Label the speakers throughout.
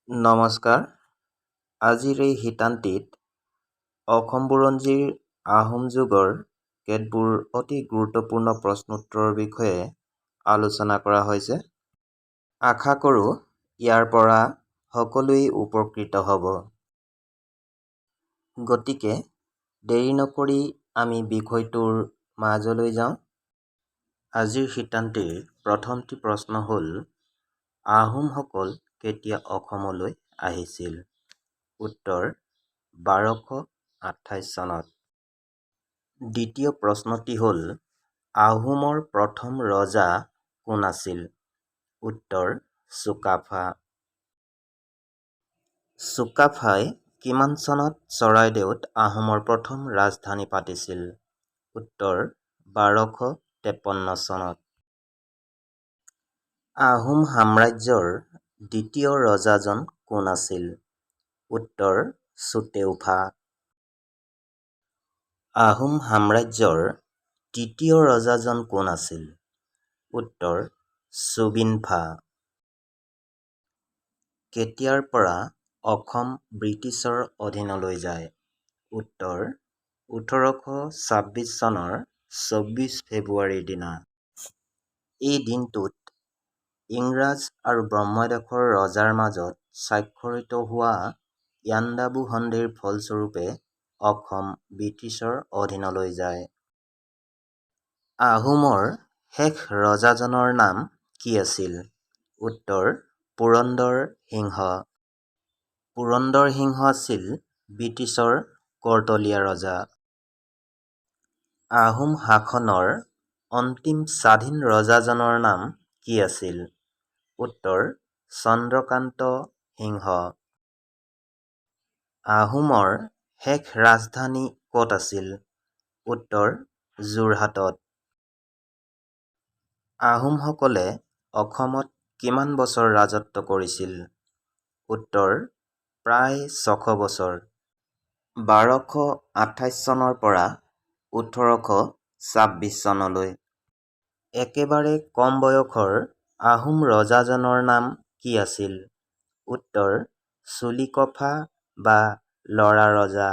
Speaker 1: নমস্কাৰ। আজিৰ এই শিতানটিত অসম বুৰঞ্জীৰ আহোম যুগৰ কেতবোৰ অতি গুৰুত্বপূৰ্ণ প্ৰশ্নোত্তৰৰ বিষয়ে আলোচনা কৰা হৈছে। আশা কৰোঁ ইয়াৰ পৰা সকলোৱেই উপকৃত হ'ব। গতিকে দেৰি নকৰি আমি বিষয়টোৰ মাজলৈ যাওঁ। আজিৰ শিতানটিৰ প্ৰথমটি প্ৰশ্ন হ'ল, আহোমসকল কেতিয়া অসমলৈ আহিছিল? উত্তৰ 1228 চনত। দ্বিতীয় প্ৰশ্নটি হ'ল, আহোমৰ প্ৰথম ৰজা কোন আছিল? উত্তৰ চুকাফা। চুকাফাই কিমান চনত চৰাইদেউত আহোমৰ প্ৰথম ৰাজধানী পাতিছিল? উত্তৰ 1253 চনত। আহোম সাম্ৰাজ্যৰ দ্বিতীয় ৰজাজন কোন আছিল? উত্তৰ চুতেউফা। আহোম সাম্ৰাজ্যৰ তৃতীয় ৰজাজন কোন আছিল? উত্তৰ সুবিনফা। কেতিয়াৰ পৰা অসম ব্ৰিটিছৰ অধীনলৈ যায়? উত্তৰ 1826 চনৰ 24 ফেব্ৰুৱাৰীৰ দিনা। এই দিনটোত ইংৰাজ আৰু ব্ৰহ্মদেশৰ ৰজাৰ মাজত স্বাক্ষৰিত হোৱা ইয়াণ্ডাবু সন্ধিৰ ফলস্বৰূপে অসম ব্ৰিটিছৰ অধীনলৈ যায়। আহোমৰ শেষ ৰজাজনৰ নাম কি আছিল? উত্তৰ পুৰন্দৰ সিংহ। পুৰন্দৰ সিংহ আছিল ব্ৰিটিছৰ কৰ্তলীয়া ৰজা। আহোম শাসনৰ অন্তিম স্বাধীন ৰজাজনৰ নাম কি আছিল? উত্তৰ চন্দ্ৰকান্ত সিংহ। আহোমৰ শেষ ৰাজধানী ক'ত আছিল? উত্তৰ যোৰহাটত। আহোমসকলে অসমত কিমান বছৰ ৰাজত্ব কৰিছিল? উত্তৰ প্ৰায় 600 বছৰ। 1228 চনৰ পৰা 1826 চনলৈ। একেবাৰে কম বয়সৰ আহোম ৰজাজনৰ নাম কি আছিল? উত্তৰ চুলিকফা বা লৰা ৰজা।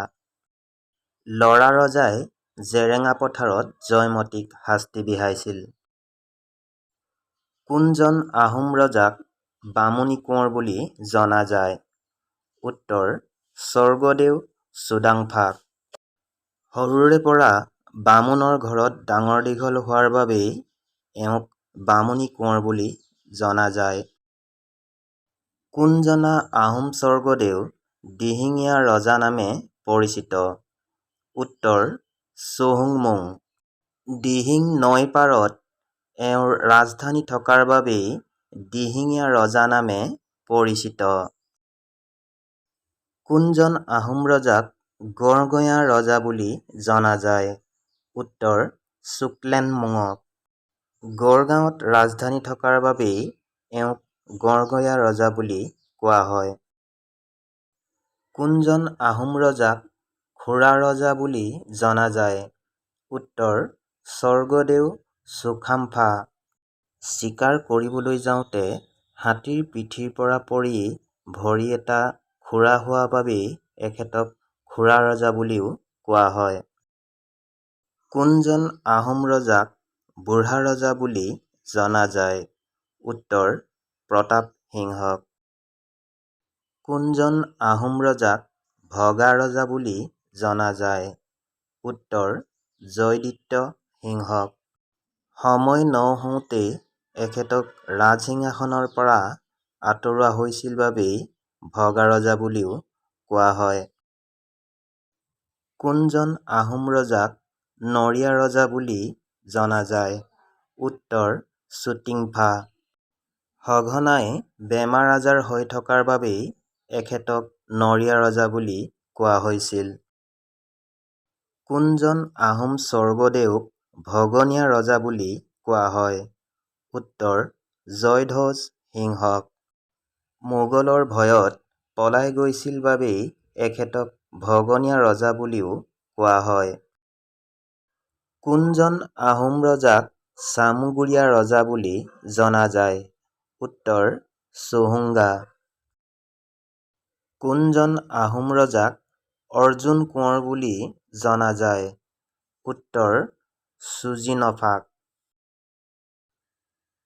Speaker 1: লৰা ৰজাই জেৰেঙা পথাৰত জয়মতীক শাস্তি বিহাইছিল। কোনজন আহোম ৰজাক বামুণী কোঁৱৰ বুলি জনা যায়? উত্তৰ স্বৰ্গদেউ চুডাংফাক। সৰুৰে পৰা বামুণৰ ঘৰত ডাঙৰ দীঘল হোৱাৰ বাবেই এওঁক বামুণী কোঁৱৰ বুলি জনা যায়। কোনজনা আহোম স্বৰ্গদেউ দিহিঙীয়া ৰজা নামে পৰিচিত? উত্তৰ চহুংমুং। দিহিং নৈৰ পাৰত এওঁৰ ৰাজধানী থকাৰ বাবেই দিহিঙীয়া ৰজা নামে পৰিচিত। কোনজন আহোম ৰজাক গড়গঞা ৰজা বুলি জনা যায়? উত্তৰ চুকলেনমুঙক। গড়গাঁৱত ৰাজধানী থকাৰ বাবেই এওঁক গড়গঞা ৰজা বুলি কোৱা হয়। কোনজন আহোম ৰজাক খুৰা ৰজা বুলি জনা যায়? উত্তৰ স্বৰ্গদেউ চুখামফা। চিকাৰ কৰিবলৈ যাওঁতে হাতীৰ পিঠিৰ পৰা পৰি ভৰি এটা খোৰা হোৱা বাবেই এখেতক খুৰা ৰজা বুলিও কোৱা হয়। কোনজন আহোম ৰজাক বুঢ়া ৰজা বুলি জনা যায়? উত্তৰ প্ৰতাপ সিংহক। কোনজন আহোম ৰজাক ভগা ৰজা বুলি জনা যায়? উত্তৰ জয়দীত্য সিংহক। সময় নহওঁতেই এখেতক ৰাজসিংহাসনৰ পৰা আঁতৰোৱা হৈছিল বাবেই ভগা ৰজা বুলিও কোৱা হয়। কোনজন আহোম ৰজাক নৰিয়া ৰজা বুলি জনা যায়? উত্তৰ চুটিংফা। সঘনাই বেমাৰ আজাৰ হৈ থকাৰ বাবেই এখেতক নৰিয়া ৰজা বুলি কোৱা হৈছিল। কোনজন আহোম স্বৰ্গদেউক ভগনীয়া ৰজা বুলি কোৱা হয়? উত্তৰ জয়ধ্বজ সিংহক। মোগলৰ ভয়ত পলাই গৈছিল বাবেই এখেতক ভগনীয়া ৰজা বুলিও কোৱা হয়। কোনজন আহোম ৰজাক চামুগুৰিয়া ৰজা বুলি জনা যায়? উত্তৰ চহুংগা। কোনজন আহোম ৰজাক অৰ্জুন কোঁৱৰ বুলি জনা যায়? উত্তৰ চুজিনফাক।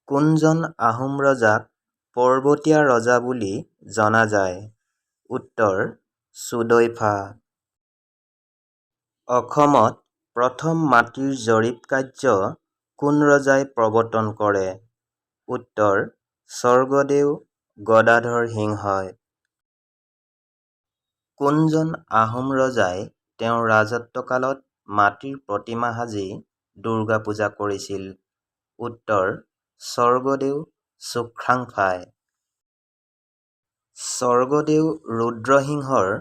Speaker 1: কোনজন আহোম ৰজাক পৰ্বতীয়া ৰজা বুলি জনা যায়? উত্তৰ চুদৈফা। অসমত প্ৰথম মাটিৰ জৰীপ কাৰ্য কোন ৰজাই প্ৰৱৰ্তন কৰে? উত্তৰ স্বৰ্গদেউ গদাধৰ সিংহই। কোনজন আহোম ৰজাই তেওঁৰ ৰাজত্বকালত মাটিৰ প্ৰতিমা সাজি দুৰ্গা পূজা কৰিছিল? উত্তৰ স্বৰ্গদেউ চুখ্ৰাংফাই। স্বৰ্গদেউ ৰুদ্ৰসিংহৰ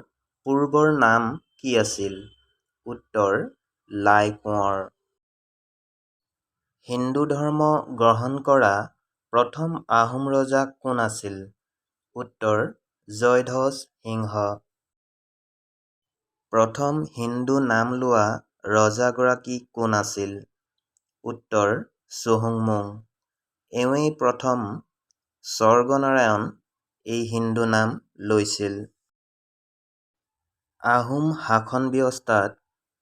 Speaker 1: পূৰ্বৰ নাম কি আছিল? উত্তৰ লাই কোঁৱৰ। হিন্দু ধৰ্ম গ্ৰহণ কৰা প্ৰথম আহোম ৰজা কোন আছিল? উত্তৰ জয়ধ্বজ সিংহ। প্ৰথম হিন্দু নাম লোৱা ৰজাগৰাকী কোন আছিল? উত্তৰ চুহুংমুং। এওঁৱেই প্ৰথম স্বৰ্গনাৰায়ণ এই হিন্দু নাম লৈছিল। আহোম শাসন ব্যৱস্থাত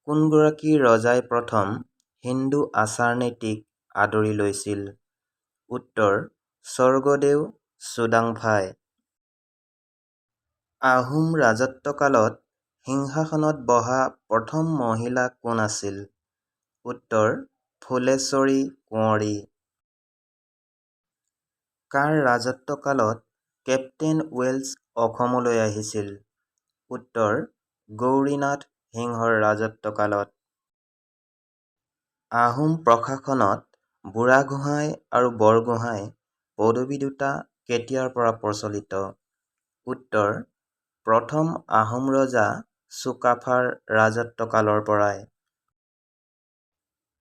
Speaker 1: কোনগৰাকী ৰজাই প্ৰথম হিন্দু আচাৰ-নীতিক আদৰি লৈছিল? উত্তৰ স্বৰ্গদেউ চুডাংফাই। আহোম ৰাজত্বকালত সিংহাসনত বহা প্ৰথম মহিলা কোন আছিল? উত্তৰ ফুলেশ্বৰী কুঁৱৰী। কাৰ ৰাজত্বকালত কেপ্তেইন ৱেলছ অসমলৈ আহিছিল? উত্তৰ গৌৰীনাথ সিংহৰ ৰাজত্বকালত। আহোম প্ৰশাসনত বুঢ়াগোহাঁই আৰু বৰগোহাঁই পদবী দুটা কেতিয়াৰ পৰা প্ৰচলিত? উত্তৰ প্ৰথম আহোম ৰজা চুকাফাৰ ৰাজত্বকালৰ পৰাই।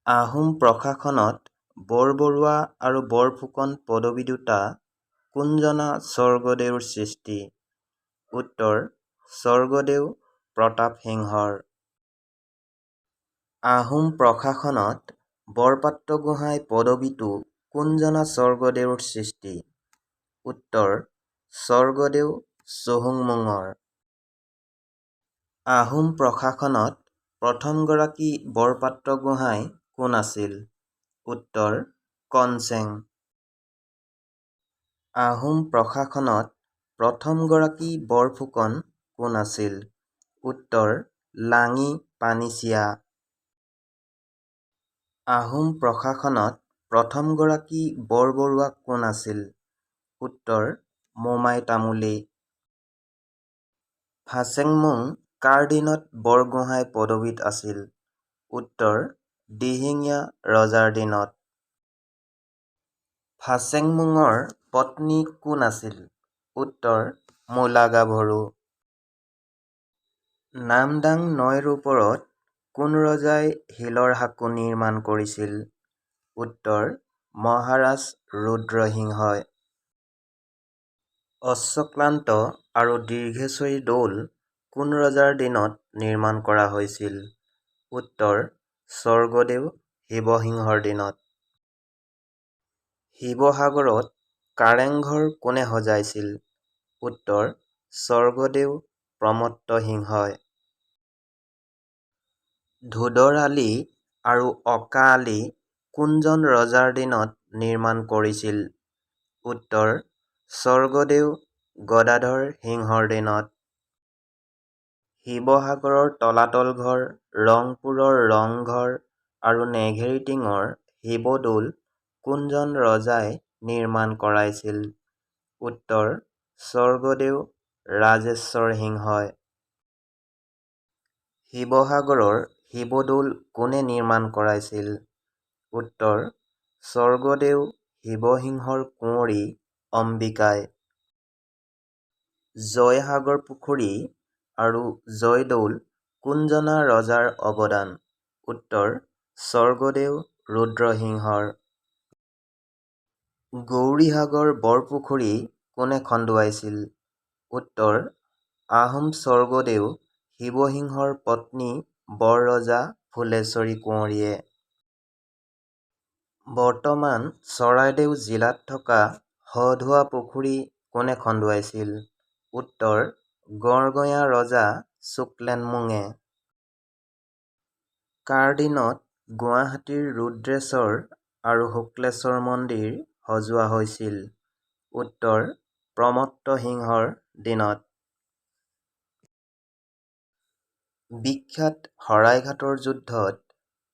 Speaker 1: আহোম প্ৰশাসনত বৰবৰুৱা আৰু বৰফুকন পদবী দুটা কোনজনা স্বৰ্গদেউৰ সৃষ্টি? উত্তৰ স্বৰ্গদেউ প্ৰতাপ সিংহৰ। আহোম প্ৰশাসনত বৰপাত্ৰগোহাঁই পদবীটো কোনজনা স্বৰ্গদেউৰ সৃষ্টি? উত্তৰ স্বৰ্গদেউ চুহুংমুঙৰ। আহোম প্ৰশাসনত প্ৰথমগৰাকী বৰপাত্ৰগোহাঁই কোন আছিল? উত্তৰ কনচেং। আহোম প্ৰশাসনত প্ৰথমগৰাকী বৰফুকন কোন আছিল? উত্তৰ লাঙি পানীছিয়া। আহোম প্ৰশাসনত প্ৰথমগৰাকী বৰবৰুৱা কোন আছিল? উত্তৰ মোমাই তামুলী। ফাচেংমুং কাৰ দিনত বৰগোহাঁই পদবীত আছিল? উত্তৰ দিহিঙীয়া ৰজাৰ দিনত। ফাচেংমুঙৰ পত্নী কোন আছিল? উত্তৰ মূলাগাভৰু। নামদাং নৈৰ ওপৰত কোন ৰজাই শিলৰ সাঁকো নিৰ্মাণ কৰিছিল? উত্তৰ মহাৰাজ ৰুদ্ৰসিংহই। অশ্বক্লান্ত আৰু দীৰ্ঘেশ্বৰী দৌল কোন ৰজাৰ দিনত নিৰ্মাণ কৰা হৈছিল? উত্তৰ স্বৰ্গদেউ শিৱসিংহৰ দিনত। শিৱসাগৰত কাৰেংঘৰ কোনে সজাইছিল? উত্তৰ স্বৰ্গদেউ প্ৰমত্ত সিংহই। ধোদৰ আলি আৰু অকা আলি কোনজন ৰজাৰ দিনত নিৰ্মাণ কৰিছিল? উত্তৰ স্বৰ্গদেউ গদাধৰ সিংহৰ দিনত। শিৱসাগৰৰ তলাতল ঘৰ, ৰংপুৰৰ ৰংঘৰ আৰু নেঘেৰিটিঙৰ শিৱদৌল কোনজন ৰজাই নিৰ্মাণ কৰাইছিল? উত্তৰ স্বৰ্গদেউ ৰাজেশ্বৰ সিংহই। শিৱসাগৰৰ শিৱদৌল কোনে নিৰ্মাণ কৰাইছিল? উত্তৰ স্বৰ্গদেউ শিৱসিংহৰ কুঁৱৰী অম্বিকাই। জয়সাগৰ পুখুৰী আৰু জয়দৌল কোনজনা ৰজাৰ অৱদান? উত্তৰ স্বৰ্গদেউ ৰুদ্ৰসিংহৰ। গৌৰীসাগৰ বৰপুখুৰী কোনে খন্দুৱাইছিল? উত্তৰ আহোম স্বৰ্গদেউ শিৱসিংহৰ পত্নী বৰৰজা ফুলেশ্বৰী কুঁৱৰীয়ে। বৰ্তমান চৰাইদেউ জিলাত থকা হ ধোৱা পুখুৰী কোনে খন্দুৱাইছিল? উত্তৰ গড়গঞা ৰজা শুক্লেনমুঙে। কাৰ দিনত গুৱাহাটীৰ ৰুদ্ৰেশ্বৰ আৰু শুক্লেশ্বৰ মন্দিৰ সজোৱা হৈছিল? উত্তৰ: প্ৰমত্ত সিংহৰ দিনত। বিখ্যাত শৰাইঘাটৰ যুদ্ধত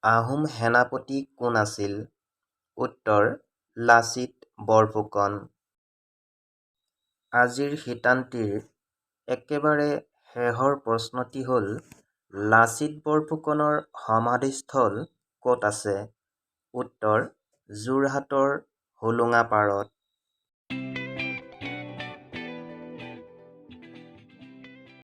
Speaker 1: আহোম সেনাপতি কোন আছিল? উত্তৰ: লাচিত বৰফুকন। আজিৰ শিতানটিৰ একেবাৰে শেষৰ প্ৰশ্নটি হ'ল, লাচিত বৰফুকনৰ সমাধিস্থল ক'ত আছে? উত্তৰ: যোৰহাটৰ হোলোঙাপাৰত।